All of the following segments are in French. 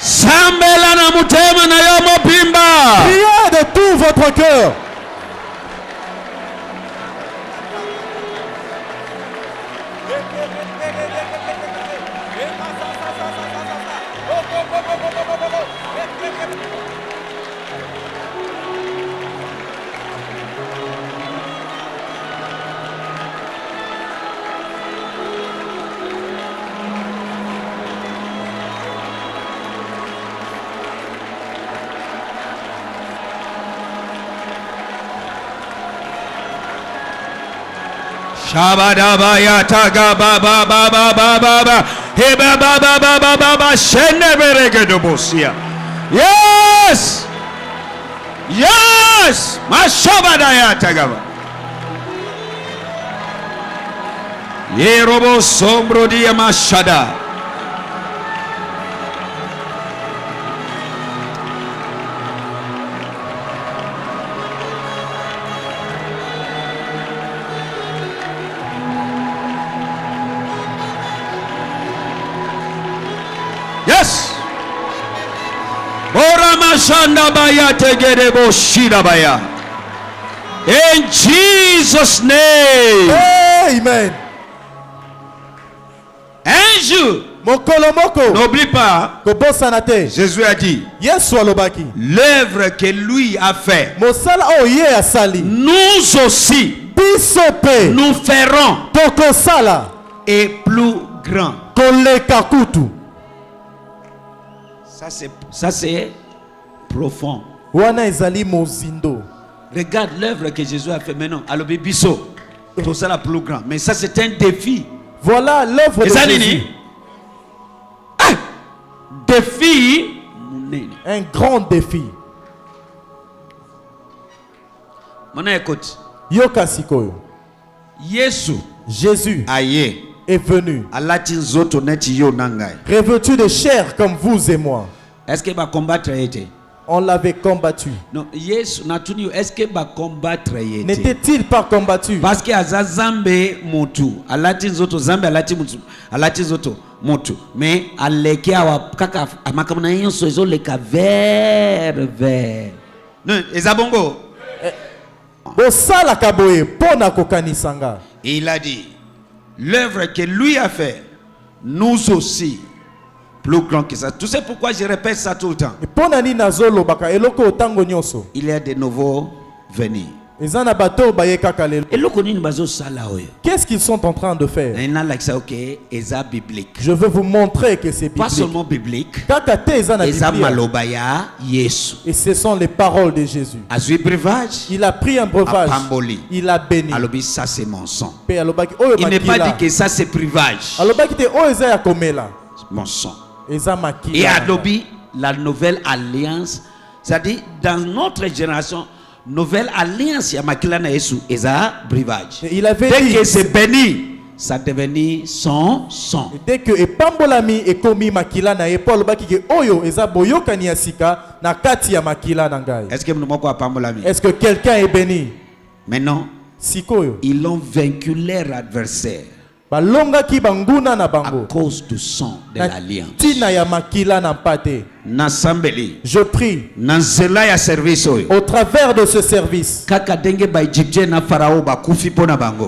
Sambela na mutema na yo mobimba. Priez de tout votre cœur. Shabadaba yataga baba baba baba heba baba baba baba shende berege dobosia. Yes, yes, mashabada yataga ba. Yerobo sombro dia mashada. Yes. Borama shanda baya tegedebo shida baya. In Jesus' name. Amen. Un jour, Mokolomoko. n'oublie pas, Kobosanate. Jésus a dit, Yesu alobaki. l'œuvre que lui a fait, Mosala oye asali. nous aussi, Bisope. nous ferons Tokosala. et plus grand. Koleka kutu. Ça c'est profond. Wana ezali mozindo. Regarde l'œuvre que Jésus a fait maintenant. Alors, biso, tout ça la plus grand. Mais ça c'est un défi. Voilà l'œuvre de Jésus. Ah! Défi. Un grand défi. Mon écoute. Yoka sikoyo. Jésus est venu. Revêtu de chair comme vous et moi. Est-ce qu'il va combattre? On l'avait combattu. Non, est-ce qu'il va combattre? N'était-il pas combattu? Parce que Azazambe Motu, Alatin Zoto, Zambe Alatin Zoto, Motu. Mais Aleke awa kaka amakamana yonso ezo leka vert. Non, ezabongo. Bosala kaboye pona kokanisanga. Il a dit, l'œuvre que lui a fait, nous aussi, plus grand que ça. Tu sais pourquoi je répète ça tout le temps? Il y a de nouveaux venus. Qu'est-ce qu'ils sont en train de faire? Biblique. Je veux vous montrer que c'est biblique. Pas seulement biblique. Et ce sont les paroles de Jésus. Il a pris un breuvage. Il a béni. Ça c'est mon sang. Il n'est pas dit que ça c'est privage. Mon sang. Et Adobe, la nouvelle alliance, c'est-à-dire dans notre génération, nouvelle alliance, il y a Makilana Yesu, et ça, brivage. Dès que c'est béni, ça devient son sang. Dès que Epambolami est commis Makilana et Paul Baki Oyo, et ça Boyoka Niasika, na kati ya Makilana Ngai. Est-ce que quelqu'un est béni? Maintenant, Sikoyo. Ils ont vaincu leur adversaire. À cause du sang de l'alliance. Je prie au travers de ce service. De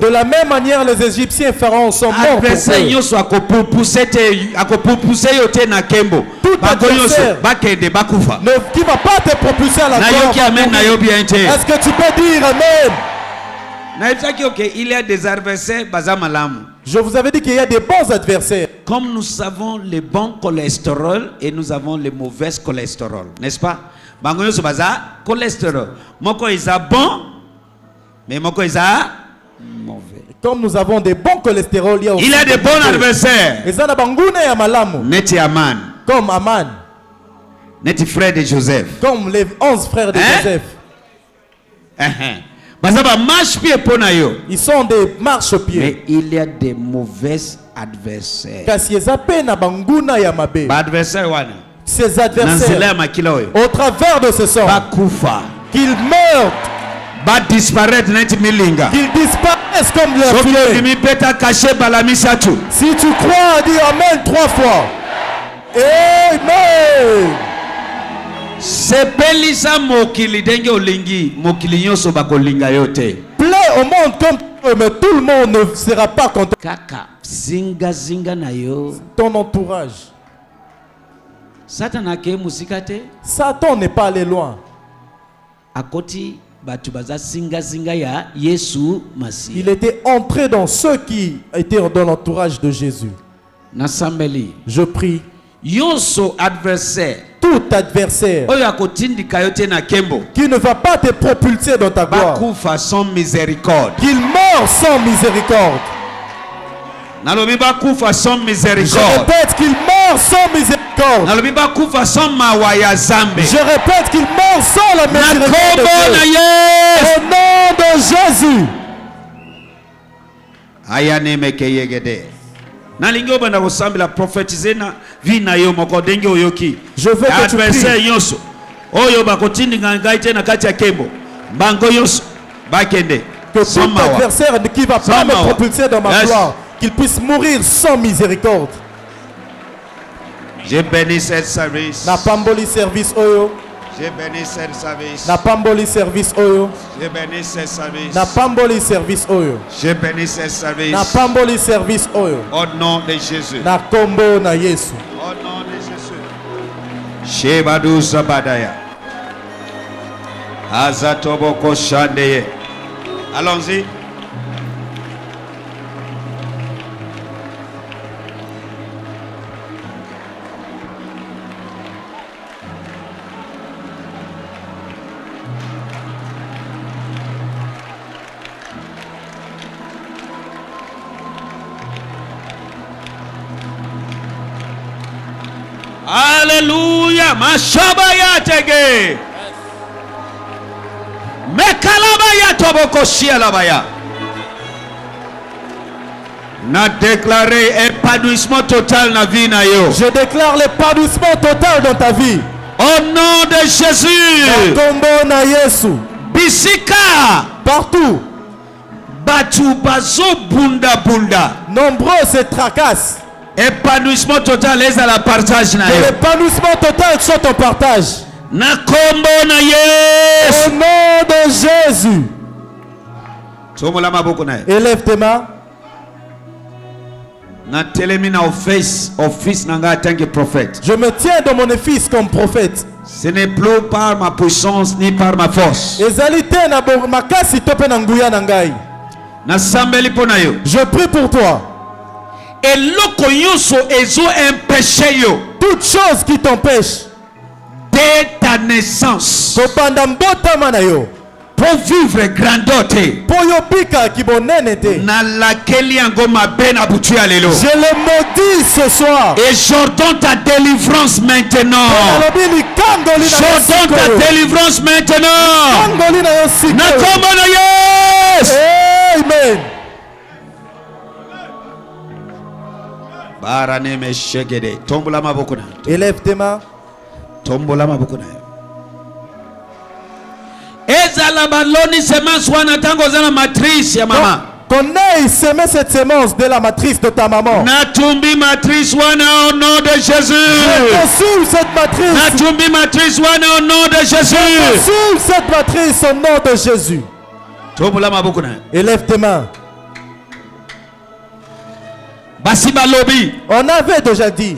la même manière, les Égyptiens pharaons sont morts pour eux. Tout adversaire qui ne va pas te propulser à la gloire. Est-ce que tu peux dire Amen? Il y a des adversaires. Je vous avais dit qu'il y a des bons adversaires. Comme nous savons les bons cholestérol et nous avons les mauvais cholestérol, n'est-ce pas? Cholestérol. Moko is a bon, mais moko is a mauvais. Comme nous avons des bons cholestérol, il y a des bons adversaires. Neti Aman. Comme Aman. Neti frère de Joseph. Comme les 11 frères de Joseph. Ils sont des marche-pieds. Mais il y a des mauvais adversaires. Ces adversaires, au travers de ce sang, qu'ils meurent, qu'ils disparaissent comme leur fumée. Si tu crois, dis Amen 3 fois. Amen. Sepelisa mokili denge olingi mokili nyoso bakolinga yote. Plaît au monde comme mais tout le monde ne sera pas content. Kaka zinga na yo. Ton entourage. Satan ake musikate. Satan n'est pas allé loin. Akoti batu baza zinga ya Yesu Masi. Il était entré dans ceux qui étaient dans l'entourage de Jésus. Nasambeli. Je prie. Yoso adversaire. Tout adversaire qui ne va pas te propulser dans ta gloire, sans miséricorde, qu'il meurt sans miséricorde. Je répète qu'il meurt sans miséricorde. Je répète qu'il meurt sans la miséricorde de Dieu. Au nom de Jésus. Je veux que tu pries que tout adversaire qui ne va pas me propulser dans ma gloire, qu'il puisse mourir sans miséricorde. Je bénis cette service. Na pamboli service oyo. Je bénis cette service. Na pamboli service oyo. Je bénis cette service. Na pamboli service oyo. Je bénis cette service. Na pamboli service oyo. Au nom de Jésus. Na kombo na Yesu. Au nom de Jésus. Shebadu Zabadaya. Azatoboko Shandeye. Allons-y. Alléluia, Mashabaya tege. Mekalabaya tobokoshia labaya. Na déclaré épanouissement total na vie na yo. Je déclare l'épanouissement total dans ta vie. Au nom de Jésus. Kombo na Yesu. Bisika. Partout. Batu bazo bunda bunda. Nombreux se tracassent. Épanouissement total est à la partage na yo. L'épanouissement total soit ton partage. Na kombo na Yesu. Au nom de Jésus. Élève tes mains. Je me tiens dans mon office comme prophète. Ce n'est plus par ma puissance ni par ma force. Je prie pour toi. Toute chose qui t'empêche dès ta naissance pour vivre grandote, je le maudis ce soir. Et j'ordonne ta délivrance maintenant. J'ordonne ta délivrance maintenant. Amen. Élève tes mains. Ton œil semait cette semence de la matrice de ta maman. Natumbi matrice wana au nom de Jésus. Je consume cette matrice. Natumbi matrice wana au nom de Jésus. Je consume cette matrice au nom de Jésus. Élève tes mains. On avait déjà dit.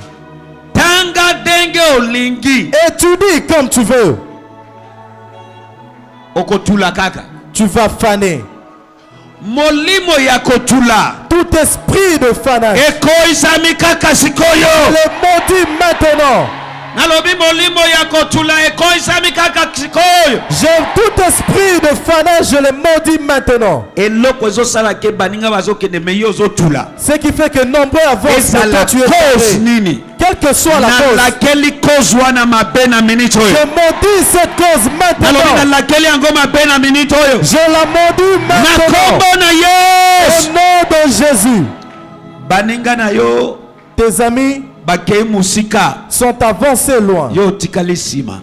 Tanga denge olingi. Étudie comme tu veux. Okotula kaka. Tu vas faner. Molimo ya kotula. Tout esprit de fanage. Ekoisami kaka sikoyo. Le maudit maintenant. Nalobi molimo ya kotula ekoisami kaka sikoyo. J'ai tout esprit de fanage, je le maudis maintenant. Eloko ezosala ke baninga bazokende meyo zotula. Ce qui fait que nombreux avancent quand tu es cause nini. Quelle que soit la cause. Je maudis cette cause maintenant. Je la maudis maintenant. Au nom de Jésus. Tes amis sont avancés loin.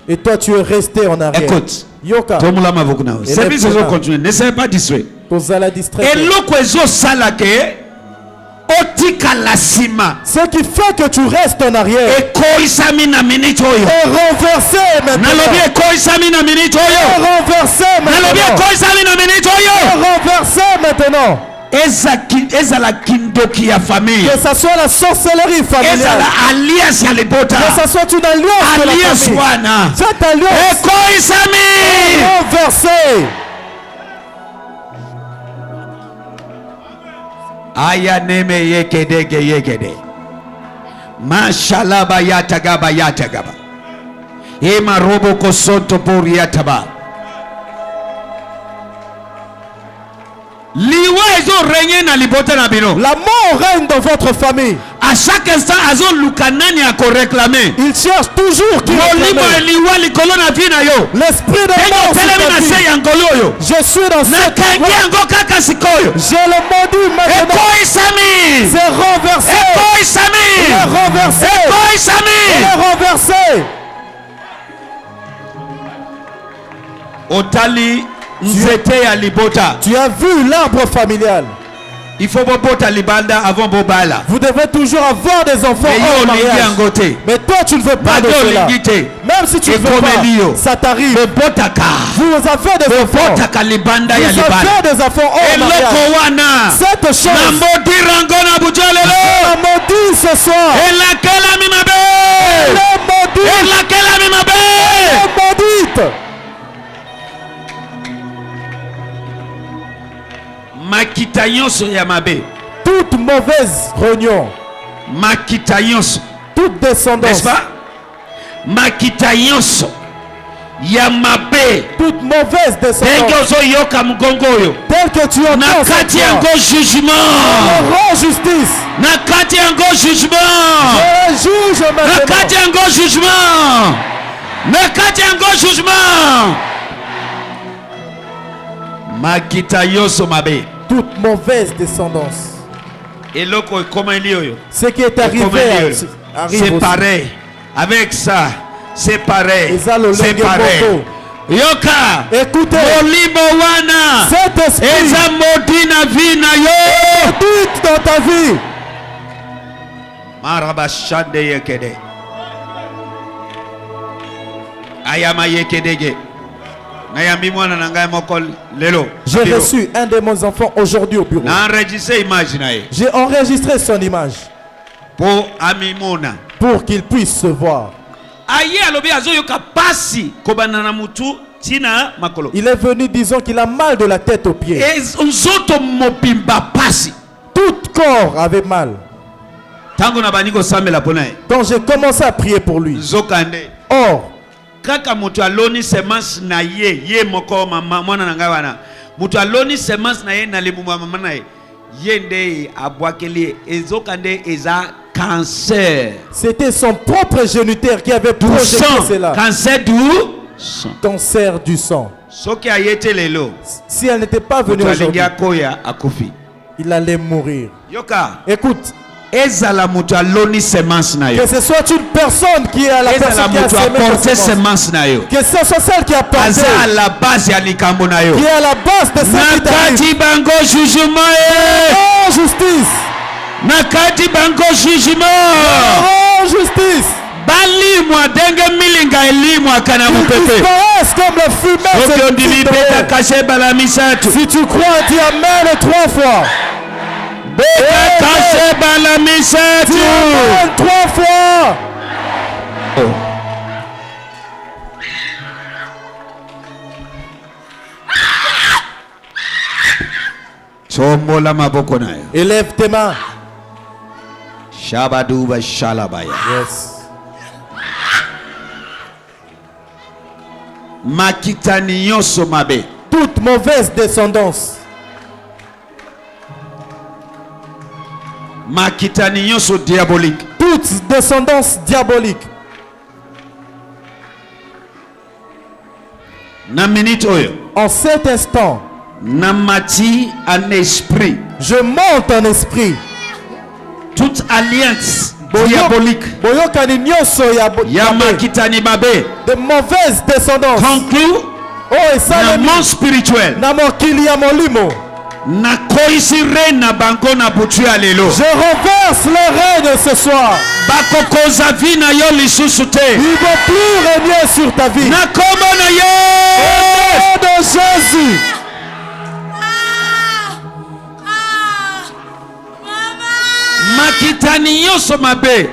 Et toi tu es resté en arrière. Écoute. Yoka. Service continue. Ne soyez pas distrait. Ce qui fait que tu restes en arrière. oyo. Est renversé maintenant. Nalobi ekoisami na minute oyo. Est renversé maintenant. Nalobi ekoisami na minute oyo. Est renversé maintenant. Ezala kindoki ya famille. Que ça soit la sorcellerie familiale. Ezala alliance ya libota. Que ça soit une alliance de la famille. Wana. Cette alliance ekoisami. est renversée. Aya neme yekede. Mashallah bayatagaba. Ema robo kosonto pori yataba. Liwa ezo régner na libota na bino. La mort règne dans votre famille. À chaque instant azo lukanani ako réclamer. Il cherche toujours qui réclamer. L'esprit de mort sur ta vie. Je suis dans cette voie. Je le maudis maintenant. C'est renversé. Il est renversé. Il est renversé. Otali nzete ya libota. Tu as vu l'arbre familial. Il faut bobota libanda avant bobala. Vous devez toujours avoir des enfants hors mariage. Mais toi tu ne veux pas de cela. Même si tu ne veux pas, ça t'arrive. Vous avez des enfants. Vous avez des enfants hors mariage. Cette chose, je la maudis ce soir. Elle est maudite. Makita nyonso ya mabe. Toute mauvaise réunion. Makita nyonso. Toute descendance. N'est-ce pas? Makita nyonso ya mabe. Toute mauvaise descendance. Tel que tu entends. Nakati yango jugement. Rends justice. Nakati yango jugement. Je juge maintenant. Nakati yango jugement. Nakati yango jugement. Makita yoso mabe. Toute mauvaise descendance. Et ce qui est arrivé c'est pareil. Avec ça, c'est pareil. C'est pareil. Yoka, écoutez, cet esprit maudit dans ta vie. Marabashande yekede. Ayama yekedege. J'ai reçu un de mes enfants aujourd'hui au bureau. J'ai enregistré son image pour qu'il puisse se voir. Il est venu disant qu'il a mal de la tête aux pieds. Tout corps avait mal. Quand j'ai commencé à prier pour lui, or kaka mutu aloni semence na ye moko mwana na ngai wana mutu aloni semence na ye na limu mama na ye nde abwakeli ezokande eza cancer. C'était son propre géniteur qui avait projeté cela. Cancer du sang. Cancer du sang. Soki ayete lelo. Si elle n'était pas venue aujourd'hui, il allait mourir. Yoka. Écoute. Que ce soit une personne qui est à la personne qui a semence, que ce soit celle qui a porté, qui est à la base de cette jugement. Justice. Nakati bango jugement. Justice. Bali moi dengue milinga elimwa kana mupepe. Comme la fumée. Si tu crois, dis amen 3 fois. Caché balamisatu. 3 fois. Chombola maboko nayo. Élève tes mains. Shabaduba shalabaya. Yes. Makitani yoso mabe. Toute mauvaise descendance. Makitani yoso diabolique. Toute descendance diabolique. Na minute oyo. En cet instant. Namati en esprit. Je monte en esprit. Toute alliance diabolique. Yamakitani babe. De mauvaise descendance. Conclut. Oh, et ça le monde spirituel. Je renverse le règne ce soir. Ils ne vont plus régner sur ta vie. Au nom de Jésus.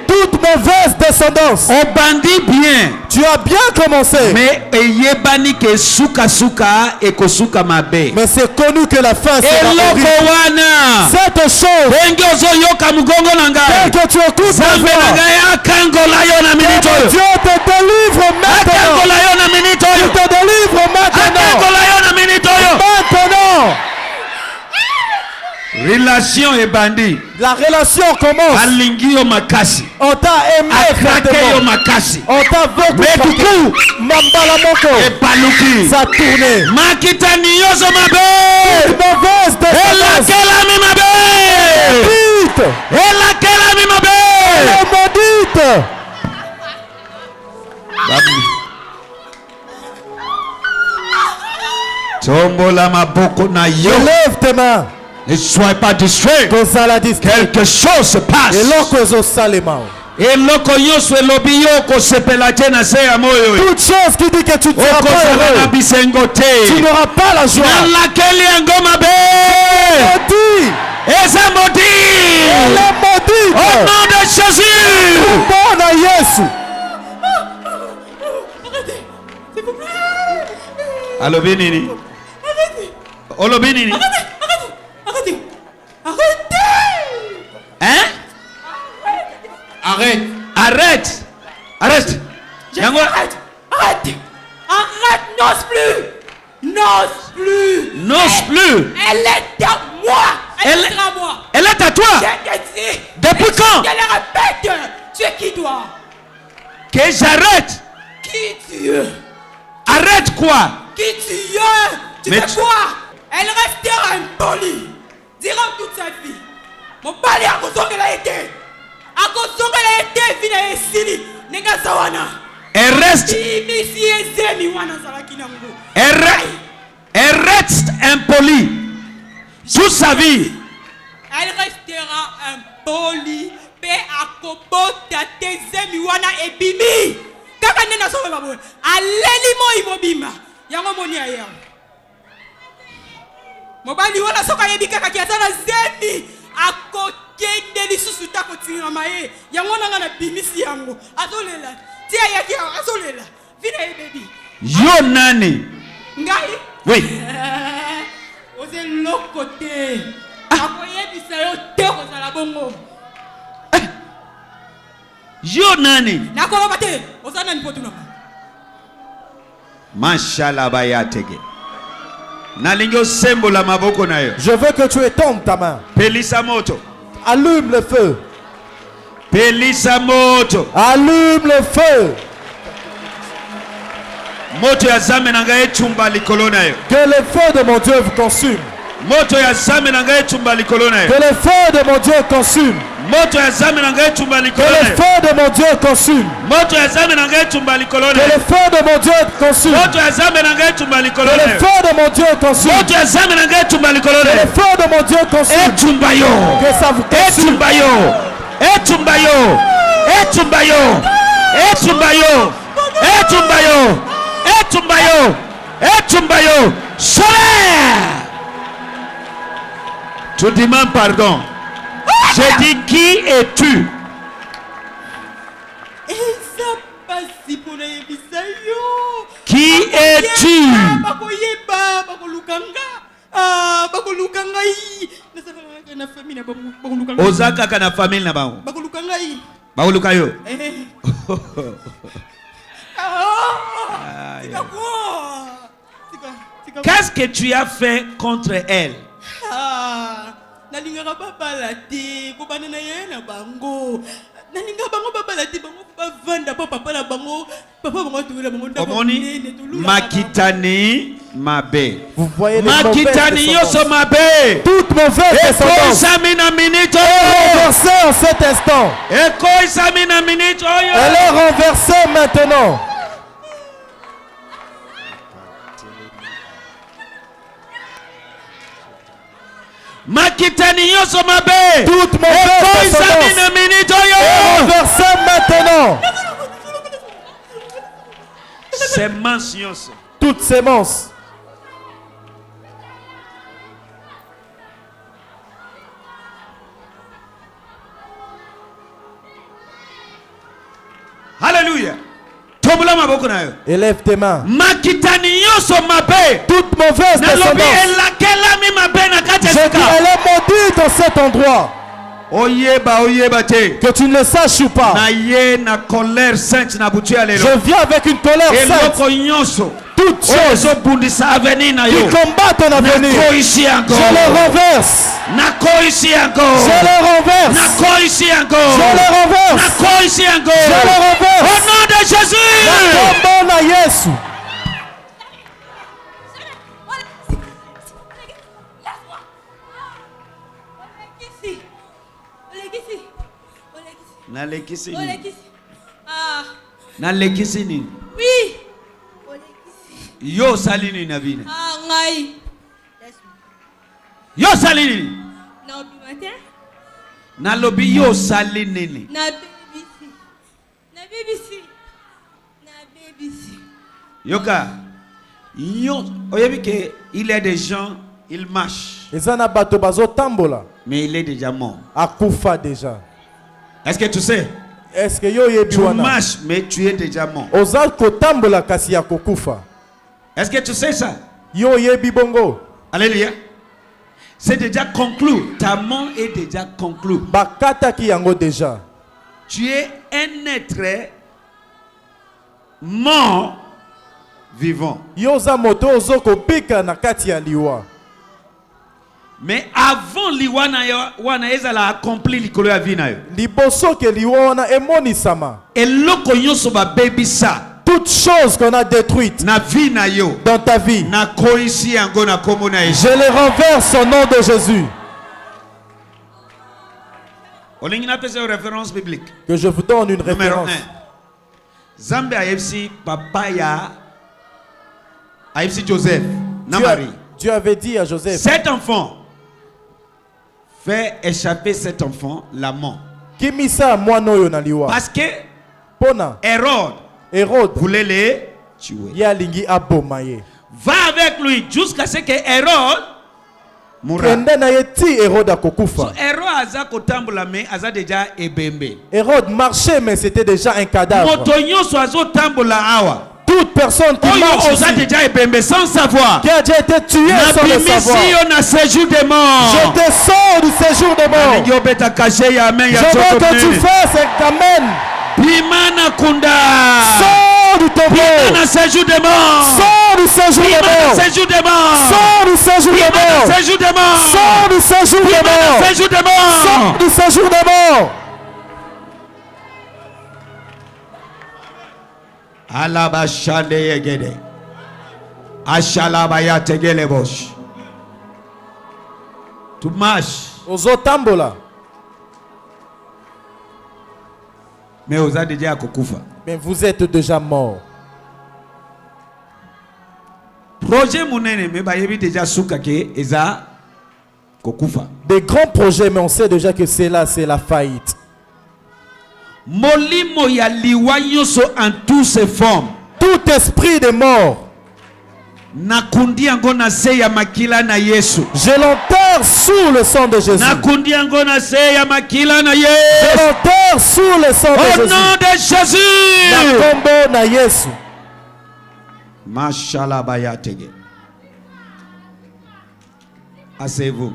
Toute mauvaise descendance. On bandit bien. Tu as bien commencé. Mais c'est connu que la fin sera horrible. Cette chose. Dès que tu écoutes ta voix, Dieu te délivre maintenant. Il te délivre maintenant. Maintenant. Relation et bandit. La relation commence. On t'a aimé. On t'a beaucoup. Mais du coup, ça tournait. Mauvaise descendance. Lève tes mains. Ne sois pas distrait. Quelque chose se passe. Et toute chose qui dit que tu ne seras pas heureux, tu n'auras pas la joie. Elle est maudite. Au nom de Jésus. Bon à Jésus. Allo Benini. Allo Benini. Hein? Arrête. Arrête, n'ose plus. Elle est à moi. Elle est à moi. Elle est à toi. Depuis quand? Je le répète. Tu es qui toi? Que j'arrête. Qui tu es? Arrête quoi? Qui tu es? Tu fais quoi? Elle restera impolie durant toute sa vie. Mon pali a cause de la été. A cause de la été, vina esili. Nenga sawana. Elle reste. Elle reste impolie toute sa vie. Elle restera impolie. Pe akobota tezemi wana ebimi. Kaka nena sowe babo. Aleli mo imobima. Yango moni aya. Mobali wala soka yebi kaka kiatana zemi. Akokende lisusu tako tirama ye. Yango nanga na bimisi yango. Azolela. Tia yaki azolela. Vina ye baby. Yo nani? Ngai? Oui. Ose lokote. Akoyebisa yo teko za la bongo. Yo nani? Nakolo bate. Osana nipotuna. Mashallah bayatege. Nalingo sembo la maboko na yo. Je veux que tu étends ta main. Pelisa moto. Allume le feu. Pelisa moto. Allume le feu. Moto ya zame na ngai chumba likolo na yo. Que le feu de mon Dieu vous consume. Moto ya zame na ngai chumba likolo na yo. Que le feu de mon Dieu consume. Moto ya zame na ngai chumba likolo na yo. Que le feu de mon Dieu consume. Moto ya zame na ngai chumba likolo na yo. Que le feu de mon Dieu consume. Moto ya zame na ngai chumba likolo na yo. Que le feu de mon Dieu consume. Moto ya zame na ngai chumba likolo na yo. Que le feu de mon Dieu consume. Et chumba yo. Que ça vous consume. Et chumba yo. Et chumba yo. Et chumba yo. Et chumba yo. Et chumba yo. Et chumba yo. Et chumba yo. Solaire. Tu demandes pardon. J'ai dit qui es-tu? Qui es-tu? Ozaka kana famille na bango. Bakoluka yo. Qu'est-ce que tu as fait contre elle? Nalinga babala te ko banana yena bango nalinga bango babala te bango bavanda papa la bango papa bango tuela bango omoni makitani mabe. Vous voyez les makitani yoso mabe. Toute mauvaise descendance. Renversée en cet instant. Elle est renversée maintenant. toute mauvaise descendance est renversée maintenant. Sémence. Toute sémence. Alléluia. Élève tes mains. Toute mauvaise descendance. Je dis, elle est maudite dans cet endroit. Que tu ne le saches ou pas. Je viens avec une colère sainte. Toutes choses qui combattent ton avenir, je les renverse. Je les renverse. Je les renverse. Je les renverse. Au nom de Jésus. Nalekisi nini? Oui. Yo salini na vina. Ngai. Yo salini. Na obimate. Na lobi yo salini. Na BBC. Yoka. Yo oyebike il y a des gens ils marchent. Ezana bato bazo tambola. Mais il est déjà mort. Akufa déjà. Est-ce que tu sais? Est-ce que yo yebi tu wana? marches mais tu es déjà mort. Oza kotambola kasi ya kokufa. Est-ce que tu sais ça? Yo yebi bongo. Alléluia. C'est déjà conclu. Ta mort est déjà conclue. Bakata ki yango déjà. Tu es un être mort vivant. Yo za moto ozo kobika na kati ya liwa. Mais avant liwana wana ezala accompli likolo ya vina yo. Liboso ke liwana emonisama. Eloko nyonso ba baby sa. Toutes choses qu'on a détruites na vina yo dans ta vie. Na koisi yango na kombo na Yesu. Je les renverse au nom de Jésus. Olingi na pesa référence biblique. Que je vous donne une référence. Zambe AFC papa ya AFC Joseph na Marie. Dieu avait dit à Joseph. Cet enfant fait échapper cet enfant la mort. Parce que Hérode voulait les tuer. Va avec lui jusqu'à ce que Hérode mourra. Hérode marchait mais c'était déjà un cadavre. Toute personne qui marche ici, sans savoir, qui a déjà été tué sans le savoir, je descends du séjour des morts. Je veux que tu fasses un amen. Sors du tombeau. Sors du séjour des morts. Sors du séjour des morts. Sors du séjour des morts. Sors du séjour des morts. Sors du séjour des morts. Alaba shande yegede. Ashalaba ya tegele bosh. Tu marches. Ozo tambola. Mais oza déjà kokufa. Mais vous êtes déjà mort. Projet munene me ba yebi déjà suka ke eza kokufa. Des grands projets mais on sait déjà que c'est là, c'est la faillite. Molimo ya liwanyoso en toutes ses formes. Tout esprit de mort. Nakundi yango na se ya makila na Yesu. Je l'enterre sous le sang de Jésus. Nakundi yango na se ya makila na Yesu. Je l'enterre sous le sang de Jésus. Au nom de Jésus. Na kombo na Yesu. Mashallah bayatege. Asseyez-vous.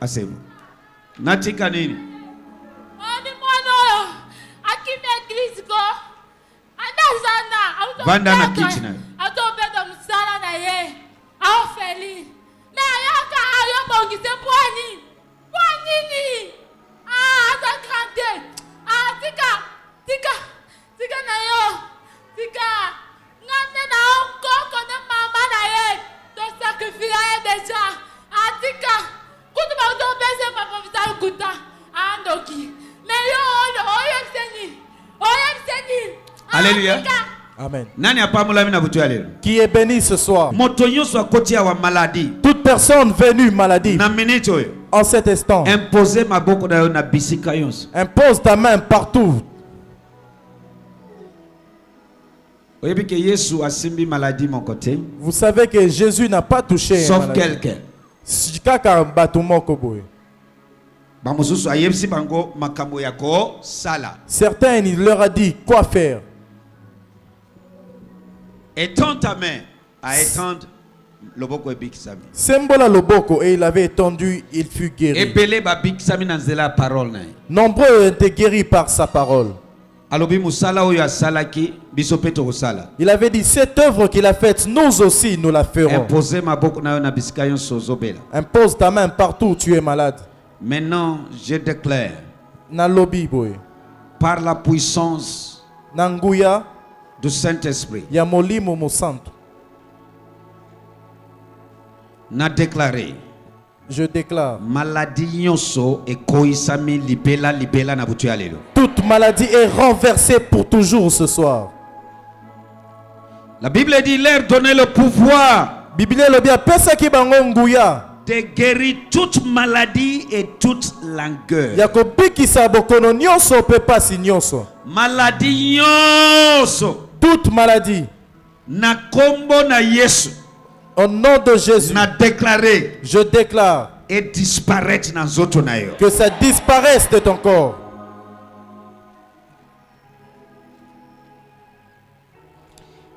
Asseyez-vous. Natika nini? Vanda na kiti na. Atobeta musala na ye. Afeli. Na yaka ayobongise pwani. Pwani ni. Ata grande. Tika na yo. Tika. Ngane na okoko na mama na ye. To sacrifice déjà. Tika. Kutu ba to bese papa vital kuta. Andoki. Mais yo oyemseni. Alléluia. Amen. Qui est béni ce soir? Toute personne venue maladie. En cet instant, imposez ma boko na yo na bisika yonso. Impose ta main partout. Vous savez que Jésus n'a pas touché. Sauf quelqu'un. Certains, il leur a dit quoi faire. Étends ta main à étendre loboko ebikisami. Sembola loboko et il avait étendu, il fut guéri. Ebele ba bikisami na nzela parole na. Nombreux étaient guéris par sa parole. Alobi musala oyo asalaki biso pe tokosala. Il avait dit cette œuvre qu'il a faite, nous aussi nous la ferons. Imposez maboko na yo na bisika yonso ozobela. Impose ta main partout où tu es malade. Maintenant, je déclare Nalobi boy. Par la puissance Nanguya du Saint-Esprit. Ya molimo mo santo. Na déclaré. Je déclare. Maladie nyonso e koisami libela libela na butu alelo. Toute maladie est renversée pour toujours ce soir. La Bible dit leur donner le pouvoir. Bible le bien pesa ki bango nguya. De guérir toute maladie et toute langueur. Yakobikisa bokono nyonso pe pasi nyonso. Maladie nyonso. Toute maladie. Na kombo na Yesu. Au nom de Jésus, je déclare et disparaître dans zoto na yo. Que ça disparaisse de ton corps.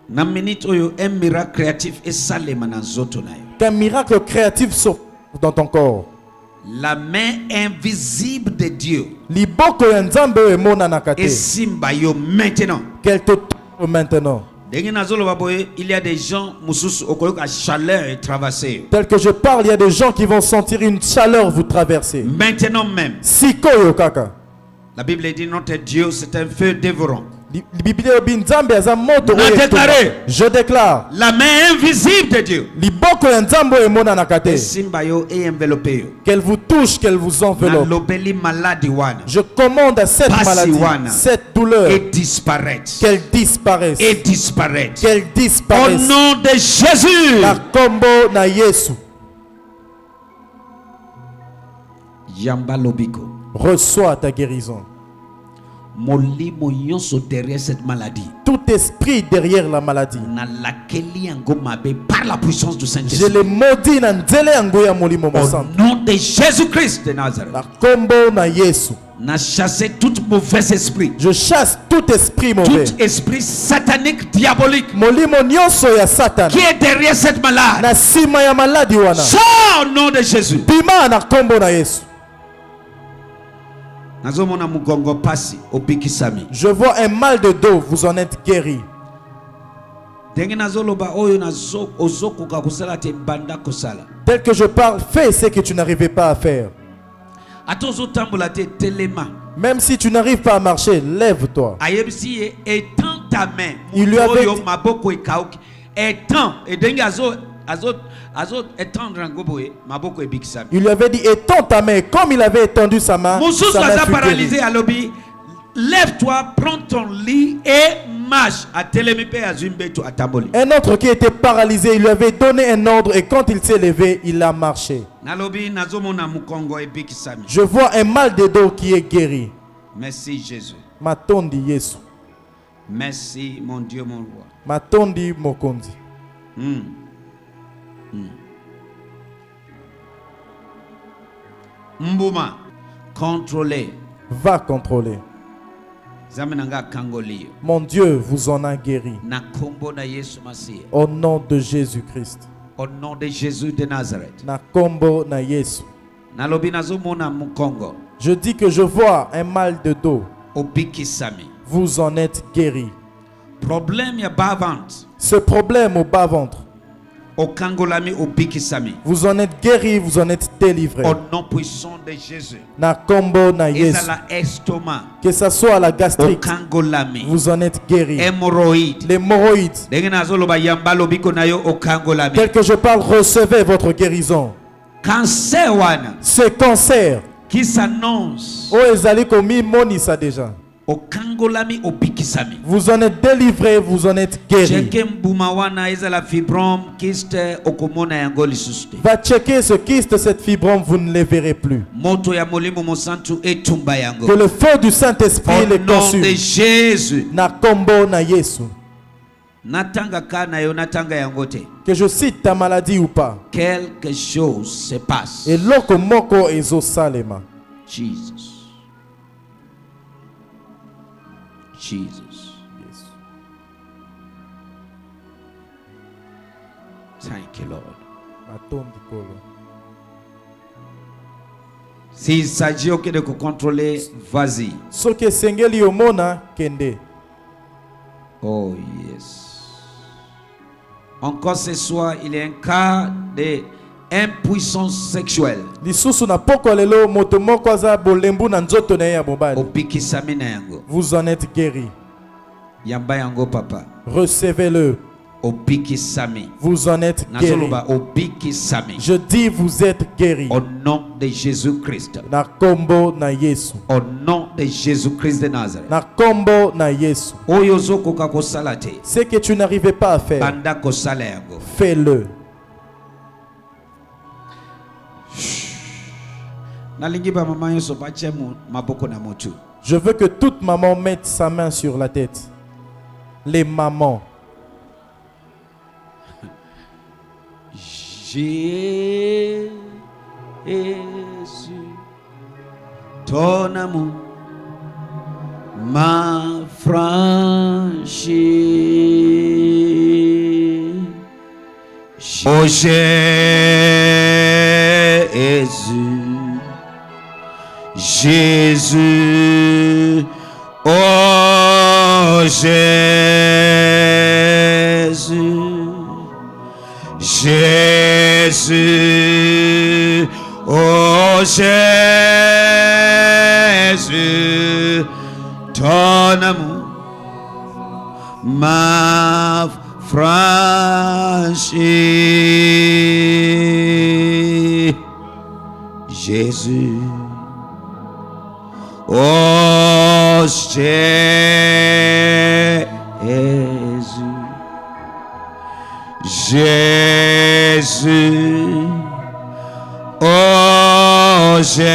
Na minute oyo un miracle créatif et salema na zoto na yo. Qu'un miracle créatif soit dans ton corps. La main invisible de Dieu. Liboko ya Nzambe emona na kate. Et simba yo maintenant. Qu'elle te touche maintenant. Il y a des gens chaleur et traverser. Tel que je parle, il y a des gens qui vont sentir une chaleur vous traverser. Maintenant même. Sikoyo kaka. La Bible dit notre Dieu c'est un feu dévorant. Je déclare la main invisible de Dieu. Qu'elle vous touche, qu'elle vous enveloppe. Je commande à cette maladie, cette douleur, et disparaître. Qu'elle disparaisse. Et disparaître. Qu'elle disparaisse. Au nom de Jésus. La combo na Yesu. Yamba lobiko. Reçois ta guérison. Derrière cette maladie. Tout esprit derrière la maladie. Par la puissance du Saint-Esprit. Je le maudis au nom de Jésus-Christ de Nazareth. La combo na Yesu. Na chasser tout mauvais esprit. Je chasse tout esprit mauvais. Tout esprit satanique, diabolique. Molimo nyonso ya Satan. Qui est derrière cette malade. Na sima ya maladi wana. Sors au nom de Jésus. Bima na combo na Yesu. Je vois un mal de dos, vous en êtes guéri. Tel que je parle, fais ce que tu n'arrivais pas à faire. Même si tu n'arrives pas à marcher, lève-toi. Il lui avait dit étends ta main. Comme il avait étendu sa main, paralysé à l'obé. Lève-toi, prends ton lit et marche. Un autre qui était paralysé, il lui avait donné un ordre et quand il s'est levé, il a marché. Je vois un mal de dos qui est guéri. Merci Jésus. Matondi Yesu. Merci mon Dieu, mon roi. Matondi Mokondi. Mbouma, contrôlez. Va contrôler. Mon Dieu vous en a guéri. Au nom de Jésus-Christ. Au nom de Jésus de Nazareth. Na kombo na Yesu. Je dis que je vois un mal de dos. Vous en êtes guéri. Ce problème au bas-ventre. Vous en êtes guéri, vous en êtes délivré. Au nom puissant de Jésus. Na kombo na Yesu. Que ça soit la gastrique. Vous en êtes guéri. L'hémorroïde. Tel que je parle, recevez votre guérison. Cancer. Ce cancer. Qui s'annonce. Oh, ezali komi monisa déjà. Vous en êtes délivré, vous en êtes guéri. Va checker ce kyste, cette fibrome, vous ne les verrez plus. Que le feu du Saint-Esprit les consume. Au nom de Jésus. Na kombo na Yesu. Que je cite ta maladie ou pas. Quelque chose se passe. Et loko moko ezo salema. Jesus. Jesus. Yes. Thank you, Lord. Atondikolo. S'il s'agit de contrôler, vas-y. Soke sengeli omona kende. Oh yes. Encore ce soir, il y a un cas d'impuissance sexuelle. Vous en êtes guéri. Yamba yango papa. Recevez-le. Vous en êtes guéri. Je dis vous êtes guéri. Au nom de Jésus-Christ. Na kombo na Yesu. Au nom de Jésus-Christ de Nazareth. Na kombo na Yesu. Ce que tu n'arrivais pas à faire, fais-le. Je veux que toute maman mette sa main sur la tête. Les mamans. Jésus, ton amour m'a franchi. Oh Jésus, Jésus, oh Jésus. Jésus, oh Jésus, ton amour m'a franchi. Jésus, oh Jésus. Jésus, oh Jésus,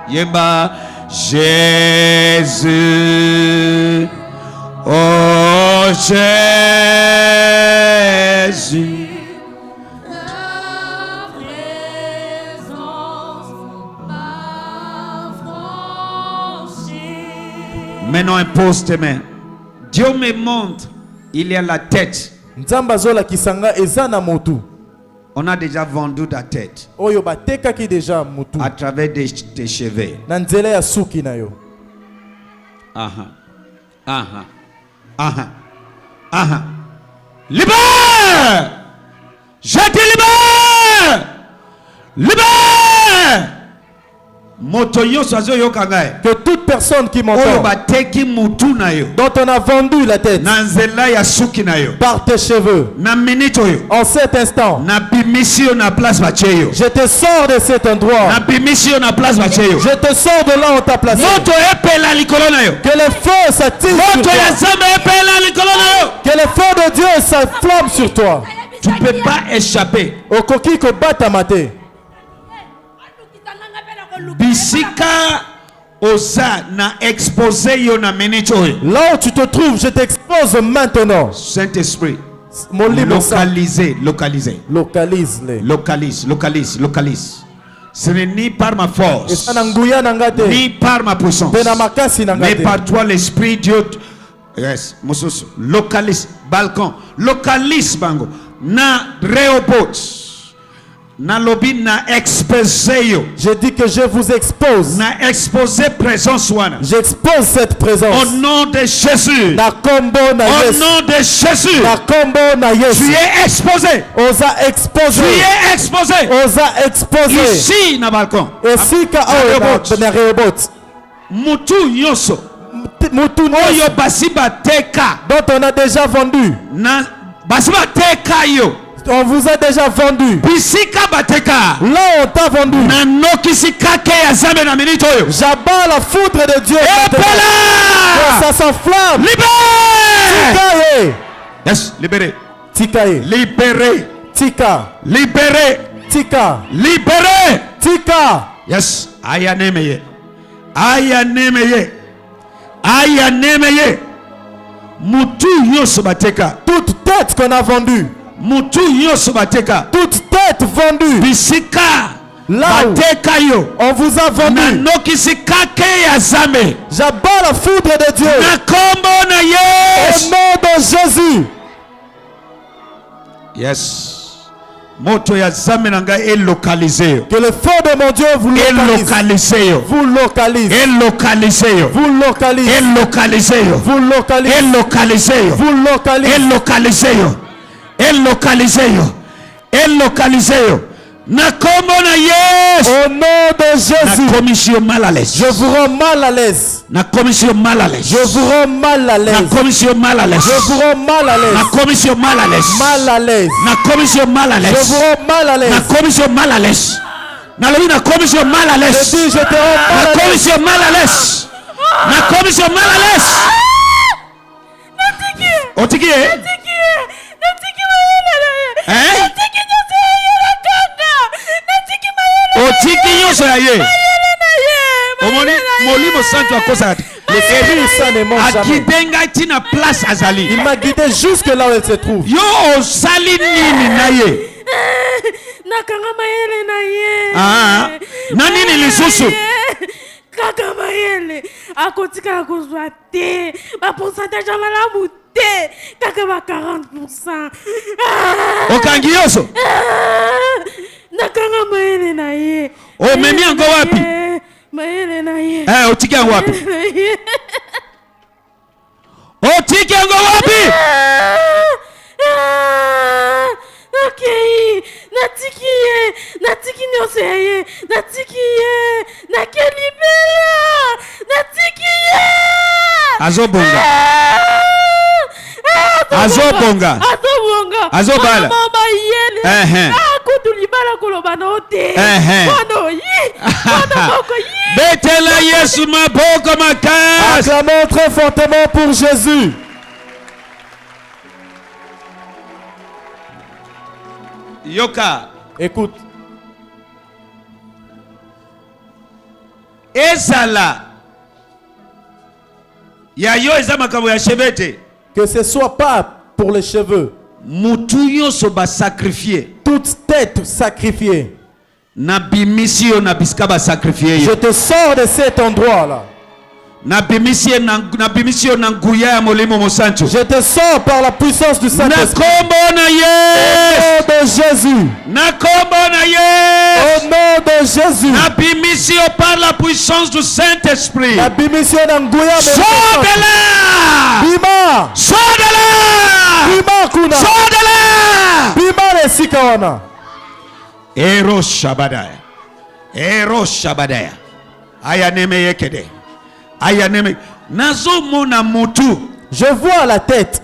Yemba, Jésus, oh Jésus. Ta présence m'a franchi. Maintenant impose tes mains. Dieu me montre, il y a la tête. On a déjà vendu ta tête à travers tes cheveux. Libère! Je te libère! Libère! Que toute personne qui m'entend, dont on a vendu la tête par tes cheveux, en cet instant, je te sors de cet endroit. Je te sors de là où tu as placé. Que le feu s'attire sur toi. Que le feu de Dieu s'enflamme sur toi. Tu ne peux pas échapper. Au coquille que bata maté. Bisika osa na exposé yo na minute. Là où tu te trouves, je t'expose maintenant. Saint-Esprit, localise-les. Localise. Ce n'est ni par ma force, ni par ma puissance, mais par toi l'Esprit Dieu. Yes, localise balcon, localise bango na Rehoboth. Je dis que je vous expose. J'expose cette présence. Au nom de Jésus. Au nom de Jésus. Tu es exposé. Osa exposé. Tu es exposé. Osa exposé. Ici na balcon. Ici na Rehoboth. Mutu yoso. Oyo basiba teka. Dont on a déjà vendu. Na basiba teka yo. On vous a déjà vendu. Là on t'a vendu. J'abats la foudre de Dieu. Ça s'enflamme. Libéré. Yes, libéré. Tikaye. Libéré. Tika. Libéré. Tika. Libéré. Tika. Yes. Aya nemeye. Aya nemeye. Aya nemeye. Mutu yoso bateka. Toute tête qu'on a vendue. Mutu yoso bateka. Toute tête vendue. Bisika. Là bateka yo. On vous a vendu. J'abats la foudre de Dieu. Au nom de Jésus. Yes. Moto ya zame nanga est localisé. Que le feu de mon Dieu vous localise. Vous localise. Vous localise. Vous localise. Vous localise. Au nom de Jésus. Je vous rends mal à l'aise. Je vous rends mal à l'aise. Je vous rends mal à l'aise. Mal à l'aise. Je vous rends mal à l'aise. Je vous rends mal à l'aise. Je dis, je te rends mal à l'aise. Otiki yoso ya ye. Omoni molimo santo akosa. L'esprit saint ne mange jamais. Akidenga tina place azali. Il m'a guidé jusque là où elle se trouve. Yo osali nini na ye. Nakanga mayele na ye. Ah. Na nini lisusu? Kaka mayele. Akotika akozwa te. Ba pourcentage ya malamu te. Kaka ba 40%. Okangi yoso. Nakanga mayele na ye. O memi ango wapi? Mayele na ye. Otiki ango wapi? Otiki ango wapi? Okay. Natiki ye. Natiki nyose ye. Natiki ye. Nakelibela. Natiki ye. Azobonga. Azobonga. Azobonga. Azobala. Mama yele. Kutulibala kolobana ote. Kono yi. Kono moko yi. Betela Yesu maboko makas. Acclamons très fortement pour Jésus. Yoka. Écoute. Ezala. Ya yo ezama kabo ya chevete. Que ce soit pas pour les cheveux. Mutuyo soba sacrifié. Toute tête sacrifiée. Nabimisio nabiskaba sacrifié. Je te sors de cet endroit là. Nabimisio nanguya ya molimo mosancho. Je te sors par la puissance du Saint-Esprit. Nakombo na Yesu. Au nom de Jésus. Nakombo na Yesu. Au nom de Jésus. Nabimisio par la puissance du Saint-Esprit. Nabimisio nanguya. Sodela. Bima. Sodela. Bima kuna. Sodela. Bima lesikawana. Ero Shabadaya. Ero Shabadaya. Aya neme yekede. Aya neme. Nazo mona mutu. Je vois la tête.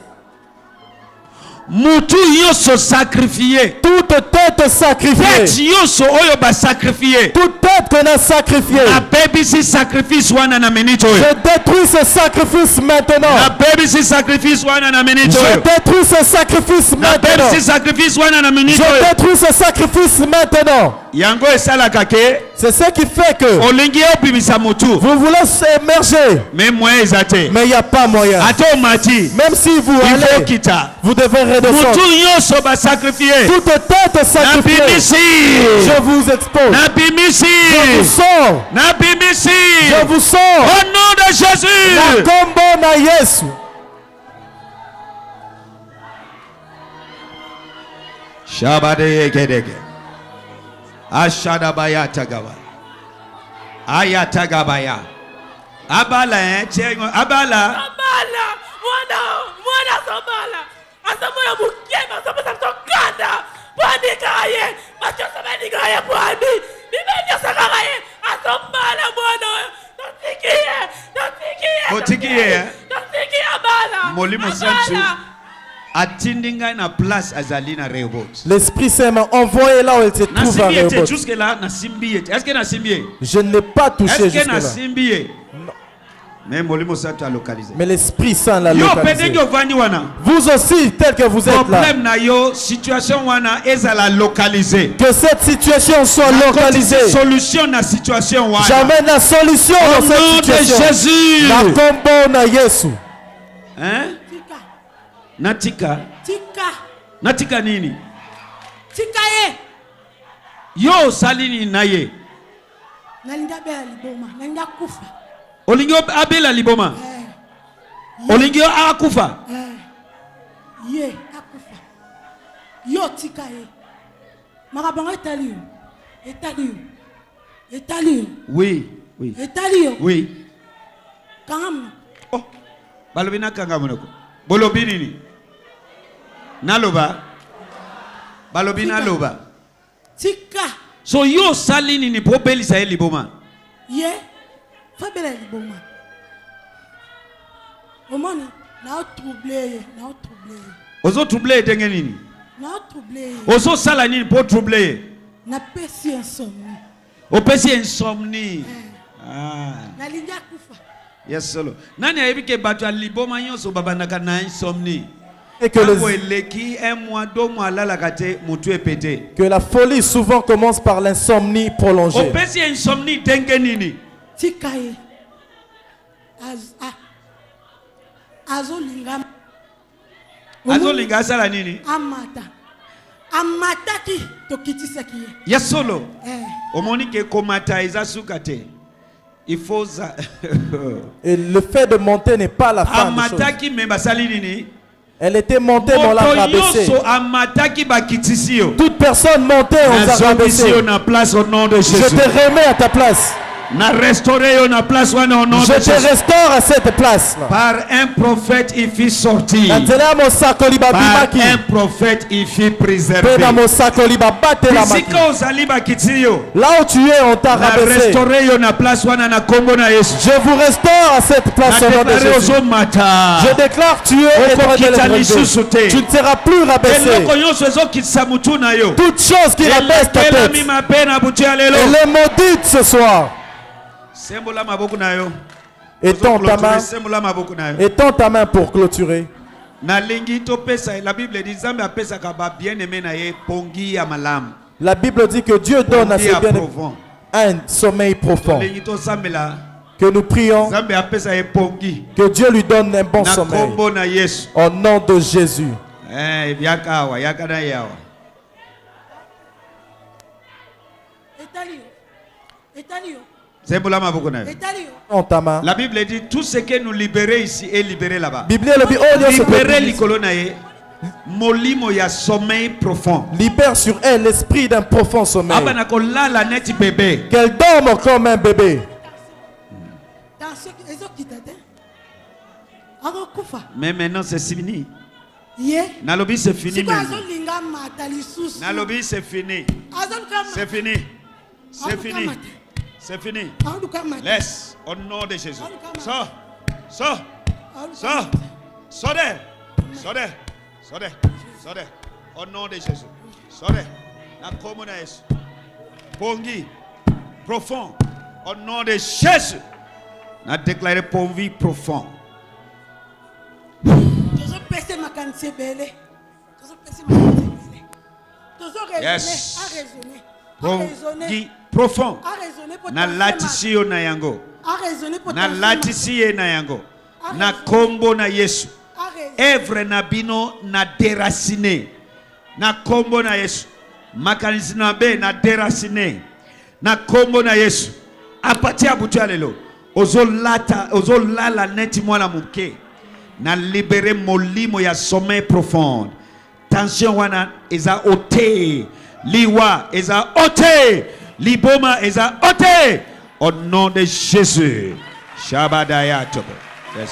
Mutu yoso sacrifié. Toute tête sacrifiée. Tête yoso oyo ba sacrifié. Toute tête qu'on a sacrifiée. La baby si sacrifice wana na minito. Je détruis ce sacrifice maintenant. La baby si sacrifice wana na minito. Je détruis ce sacrifice maintenant. La baby si sacrifice wana na minito. Je détruis ce sacrifice maintenant. Yango esala kake. C'est ce qui fait que olingi obimisa mutu. Vous voulez émerger. Mais moyen ezate. Mais il n'y a pas moyen. Ato mati. Même si vous allez, vous devez redescendre. Mutu yoso ba sacrifié. Toute tête sacrifiée. Je vous expose. Nabimisi. Je vous sors. Nabimisi. Je vous sors. Au nom de Jésus. Nakombo na Yesu. Shabade kedege. Ashada baya tagaba. Aya tagabaya. Abala abala. Abala. Mwana sabala. Asamoya mukema sabata tokanda. Bwani kaye. Macho sabani kaye bwani. Bibenya sakaye. Asambala mwana. Totikiye. Otikiye. Totikiye bala. Molimo sanchu. L'Esprit Saint m'a envoyé là où il se trouve à Rehoboth. Je ne l'ai pas touché jusque-là. Mais l'Esprit Saint l'a localisé. Vous aussi, tel que vous êtes là, que cette situation soit localisée. J'amène la solution dans cette situation. La combo na Yesu. Hein? Natika. Natika nini? Tika ye. Yo salini naye. Nalinda bela liboma. Nalinda kufa. Olingio abela liboma. Olingio akufa. Ye akufa. Yo tika ye. Marabanga etali. Etali. Oui, oui. Etali. Oui. Kangam. Oh. Balobina kangamunoko. Bolobini. Naloba. Balobina loba. Tika. So yo salini ni probeli sa liboma. Ye. Fabela liboma. Omoni na troublé. Ozo troublé denge nini? Na troublé. Ozo sala nini po troublé? Na pesi insomnie. Opesi insomnie. Ah. Na linda kufa. Yes solo. Nani aibike batu aliboma nyonso babandaka na insomnie. Et que, que la folie souvent commence par l'insomnie prolongée. Il faut et le fait de monter n'est pas la fin des choses. Elle était montée, mais on l'a rabaissée. Toute personne montée, on l'a rabaissée. Je te remets à ta place. Je te restaure à cette place. Par un prophète, il fit sortir. Par un prophète, il fit préserver. Là où tu es, on t'a rabaissé. Je vous restaure à cette place au nom de Jésus. Je déclare que tu es éternel. Tu ne seras plus rabaissé. Toute chose qui rabaisse ta tête, elle est maudite ce soir. Étends ta main pour clôturer. La Bible dit La Bible dit que Dieu donne à ses bien-aimés un sommeil profond. Que nous prions que Dieu lui donne un bon sommeil. Au nom de Jésus. La Bible dit tout ce que nous libérons ici est libéré là-bas. Molimo ya sommeil profond. Libère sur elle l'esprit d'un profond sommeil. Qu'elle dorme comme un bébé. Mais maintenant c'est fini. Nalobi c'est fini. Nalobi c'est fini. C'est fini. C'est fini. C'est fini. Laisse au nom de Jésus. Sors. Au nom de Jésus. La commune Pongi. Profond. Au nom de Jésus. A déclaré Pongi profond. Yes. Pongi profond. Na latisi na yango. Na latisi na yango. Na kombo na Yesu. Evre na bino na déraciner. Na kombo na Yesu. Makanisi na be na déraciner. Na kombo na Yesu. Apati abutu alelo. Ozolala neti mwana muke. Na libere molimo ya sommeil profond. Tension wana eza ote. Liwa eza ote. Liboma eza ote. Au nom de Jésus. Shabadaya tobo. Yes.